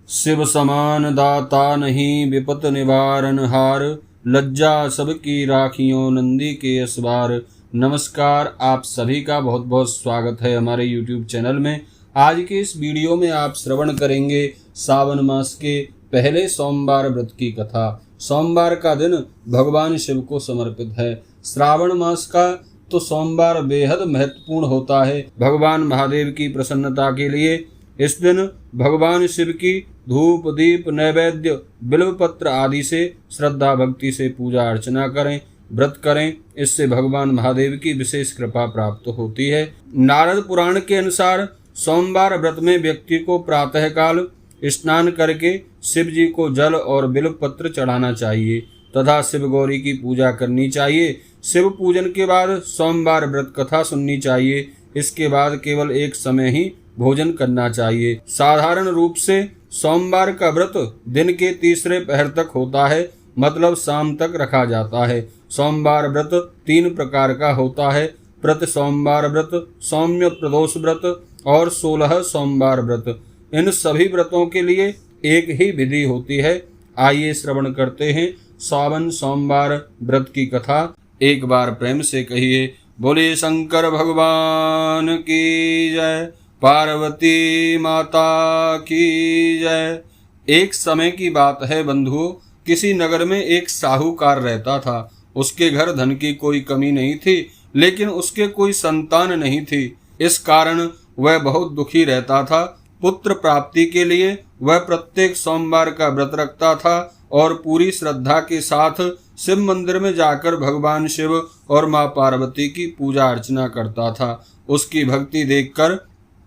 शिव समान दाता नहीं विपत निवारण हार, लज्जा सबकी राखियों नंदी के असवार। नमस्कार, आप सभी का बहुत बहुत स्वागत है हमारे YouTube चैनल में। आज के इस वीडियो में आप श्रवण करेंगे सावन मास के पहले सोमवार व्रत की कथा। सोमवार का दिन भगवान शिव को समर्पित है। श्रावण मास का तो सोमवार बेहद महत्वपूर्ण होता है भगवान महादेव की प्रसन्नता के लिए। इस दिन भगवान शिव की धूप दीप नैवेद्य बिल्व पत्र आदि से श्रद्धा भक्ति से पूजा अर्चना करें, व्रत करें। इससे भगवान महादेव की विशेष कृपा प्राप्त होती है। नारद पुराण के अनुसार सोमवार व्रत में व्यक्ति को प्रातःकाल स्नान करके शिव जी को जल और बिल्व पत्र चढ़ाना चाहिए तथा शिव गौरी की पूजा करनी चाहिए। शिव पूजन के बाद सोमवार व्रत कथा सुननी चाहिए। इसके बाद केवल एक समय ही भोजन करना चाहिए। साधारण रूप से सोमवार का व्रत दिन के तीसरे पहर तक होता है, मतलब शाम तक रखा जाता है। सोमवार व्रत 3 प्रकार का होता है: प्रति सोमवार व्रत, सौम्य प्रदोष व्रत और 16 सोमवार व्रत। इन सभी व्रतों के लिए एक ही विधि होती है। आइए श्रवण करते हैं सावन सोमवार व्रत की कथा। एक बार प्रेम से कहिए, बोले शंकर भगवान की जय, पार्वती माता की जय। एक समय की बात है बंधुओं, किसी नगर में एक साहूकार रहता था। उसके घर धन की कोई कमी नहीं थी, लेकिन उसके कोई संतान नहीं थी। इस कारण वह बहुत दुखी रहता था। पुत्र प्राप्ति के लिए वह प्रत्येक सोमवार का व्रत रखता था और पूरी श्रद्धा के साथ शिव मंदिर में जाकर भगवान शिव और मां पार्वती की पूजा अर्चना करता था। उसकी भक्ति देखकर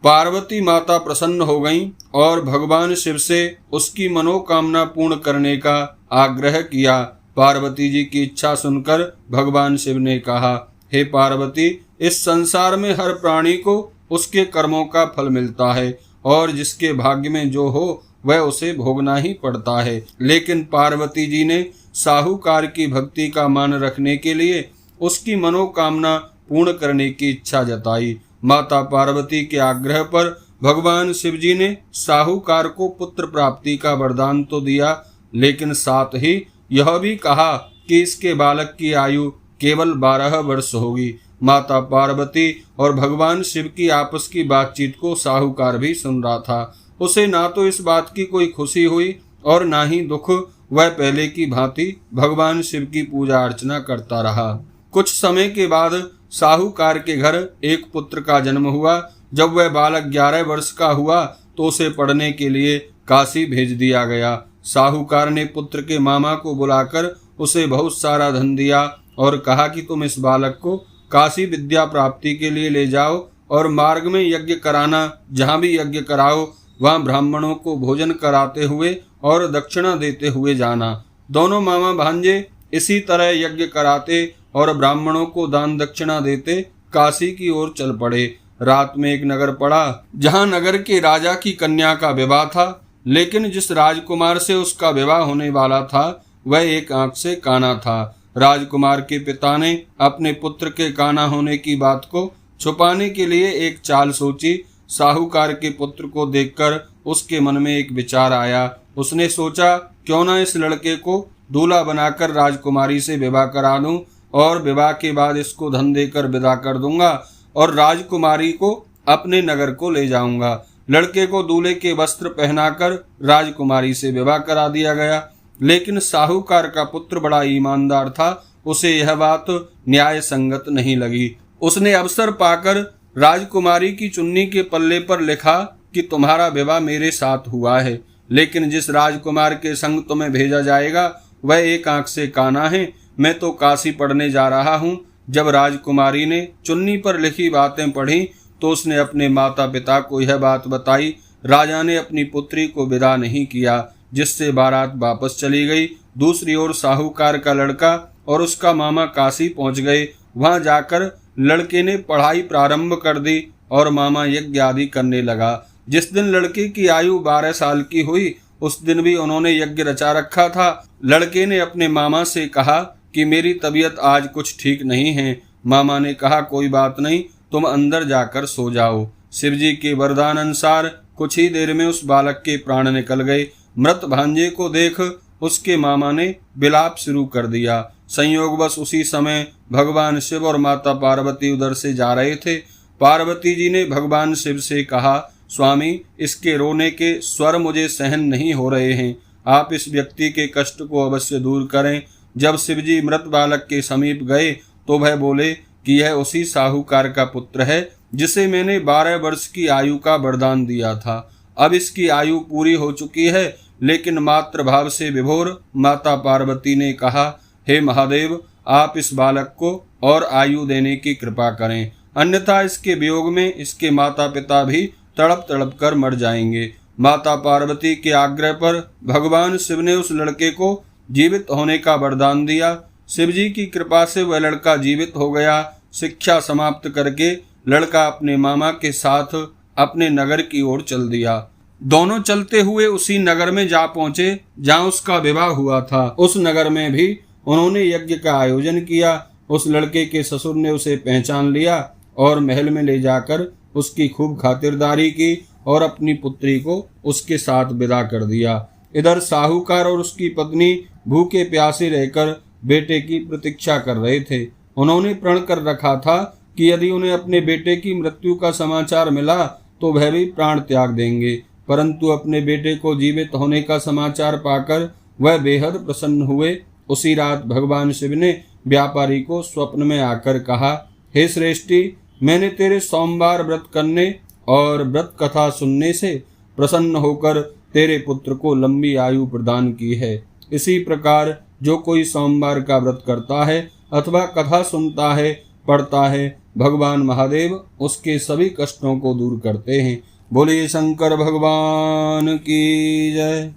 पार्वती माता प्रसन्न हो गईं और भगवान शिव से उसकी मनोकामना पूर्ण करने का आग्रह किया। पार्वती जी की इच्छा सुनकर भगवान शिव ने कहा, हे पार्वती, इस संसार में हर प्राणी को उसके कर्मों का फल मिलता है और जिसके भाग्य में जो हो वह उसे भोगना ही पड़ता है। लेकिन पार्वती जी ने साहूकार की भक्ति का मान रखने के लिए उसकी मनोकामना पूर्ण करने की इच्छा जताई। माता पार्वती के आग्रह पर भगवान शिव जी ने साहूकार को पुत्र प्राप्ति का वरदान तो दिया, लेकिन साथ ही यह भी कहा कि इसके बालक की आयु केवल 12 वर्ष होगी। माता पार्वती और भगवान शिव की आपस की बातचीत को साहूकार भी सुन रहा था। उसे ना तो इस बात की कोई खुशी हुई और ना ही दुख। वह पहले की भांति भगवान शिव की पूजा अर्चना करता रहा। कुछ समय के बाद साहूकार के घर एक पुत्र का जन्म हुआ। जब वह बालक 11 वर्ष का हुआ तो उसे पढ़ने के लिए काशी भेज दिया गया। साहूकार ने पुत्र के मामा को बुलाकर उसे बहुत सारा धन दिया और कहा कि तुम इस बालक को काशी विद्या प्राप्ति के लिए ले जाओ और मार्ग में यज्ञ कराना। जहाँ भी यज्ञ कराओ वहाँ ब्राह्मणों को भोजन कराते हुए और दक्षिणा देते हुए जाना। दोनों मामा भांजे इसी तरह यज्ञ कराते और ब्राह्मणों को दान दक्षिणा देते काशी की ओर चल पड़े। रात में एक नगर पड़ा जहाँ नगर के राजा की कन्या का विवाह था, लेकिन जिस राजकुमार से उसका विवाह होने वाला था वह एक आंख से काना था। राजकुमार के पिता ने अपने पुत्र के काना होने की बात को छुपाने के लिए एक चाल सोची। साहूकार के पुत्र को देखकर उसके मन में एक विचार आया। उसने सोचा, क्यों ना इस लड़के को दूल्हा बनाकर राजकुमारी से विवाह करा दूं और विवाह के बाद इसको धन देकर विदा कर दूंगा और राजकुमारी को अपने नगर को ले जाऊंगा। लड़के को दूल्हे के वस्त्र पहनाकर राजकुमारी से विवाह करा दिया गया। लेकिन साहूकार का पुत्र बड़ा ईमानदार था। उसे यह बात न्याय संगत नहीं लगी। उसने अवसर पाकर राजकुमारी की चुन्नी के पल्ले पर लिखा कि तुम्हारा विवाह मेरे साथ हुआ है, लेकिन जिस राजकुमार के संग तुम्हें भेजा जाएगा वह एक आंख से काना है। मैं तो काशी पढ़ने जा रहा हूँ। जब राजकुमारी ने चुन्नी पर लिखी बातें पढ़ी तो उसने अपने माता पिता को यह बात बताई। राजा ने अपनी पुत्री को विदा नहीं किया, जिससे बारात वापस चली गई। दूसरी ओर साहूकार का लड़का और उसका मामा काशी पहुंच गए। वहां जाकर लड़के ने पढ़ाई प्रारंभ कर दी और मामा यज्ञ आदि करने लगा। जिस दिन लड़के की आयु 12 साल की हुई उस दिन भी उन्होंने यज्ञ रचा रखा था। लड़के ने अपने मामा से कहा कि मेरी तबीयत आज कुछ ठीक नहीं है। मामा ने कहा, कोई बात नहीं, तुम अंदर जाकर सो जाओ। शिवजी के वरदान अनुसार कुछ ही देर में उस बालक के प्राण निकल गए। मृत भांजे को देख उसके मामा ने विलाप शुरू कर दिया। संयोगवश उसी समय भगवान शिव और माता पार्वती उधर से जा रहे थे। पार्वती जी ने भगवान शिव से कहा, स्वामी, इसके रोने के स्वर मुझे सहन नहीं हो रहे हैं, आप इस व्यक्ति के कष्ट को अवश्य दूर करें। जब शिवजी मृत बालक के समीप गए तो वह बोले कि यह उसी साहूकार का पुत्र है जिसे मैंने 12 वर्ष की आयु का वरदान दिया था। अब इसकी आयु पूरी हो चुकी है, लेकिन मातृभाव से विभोर माता पार्वती ने कहा, हे महादेव, आप इस बालक को और आयु देने की कृपा करें, अन्यथा इसके वियोग में इसके माता पिता भी तड़प तड़प कर मर जाएंगे। माता पार्वती के आग्रह पर भगवान शिव ने उस लड़के को जीवित होने का वरदान दिया। शिवजी की कृपा से वह लड़का जीवित हो गया। शिक्षा समाप्त करके लड़का अपने मामा के साथ अपने नगर की ओर चल दिया। दोनों चलते हुए उसी नगर में जा पहुंचे जहां उसका विवाह हुआ था। उस नगर में भी उन्होंने यज्ञ का आयोजन किया। उस लड़के के ससुर ने उसे पहचान लिया और महल में ले जाकर उसकी खूब खातिरदारी की और अपनी पुत्री को उसके साथ विदा कर दिया। इधर साहूकार और उसकी पत्नी भूखे प्यासे रहकर बेटे की प्रतीक्षा कर रहे थे। उन्होंने प्रण कर रखा था कि यदि उन्हें अपने बेटे की मृत्यु का समाचार मिला तो वह भी प्राण त्याग देंगे, परंतु अपने बेटे को जीवित होने का समाचार पाकर वह बेहद प्रसन्न हुए। उसी रात भगवान शिव ने व्यापारी को स्वप्न में आकर कहा, हे श्रेष्ठी, मैंने तेरे सोमवार व्रत करने और व्रत कथा सुनने से प्रसन्न होकर तेरे पुत्र को लंबी आयु प्रदान की है। इसी प्रकार जो कोई सोमवार का व्रत करता है अथवा कथा सुनता है, पढ़ता है, भगवान महादेव उसके सभी कष्टों को दूर करते हैं। बोलिए शंकर भगवान की जय।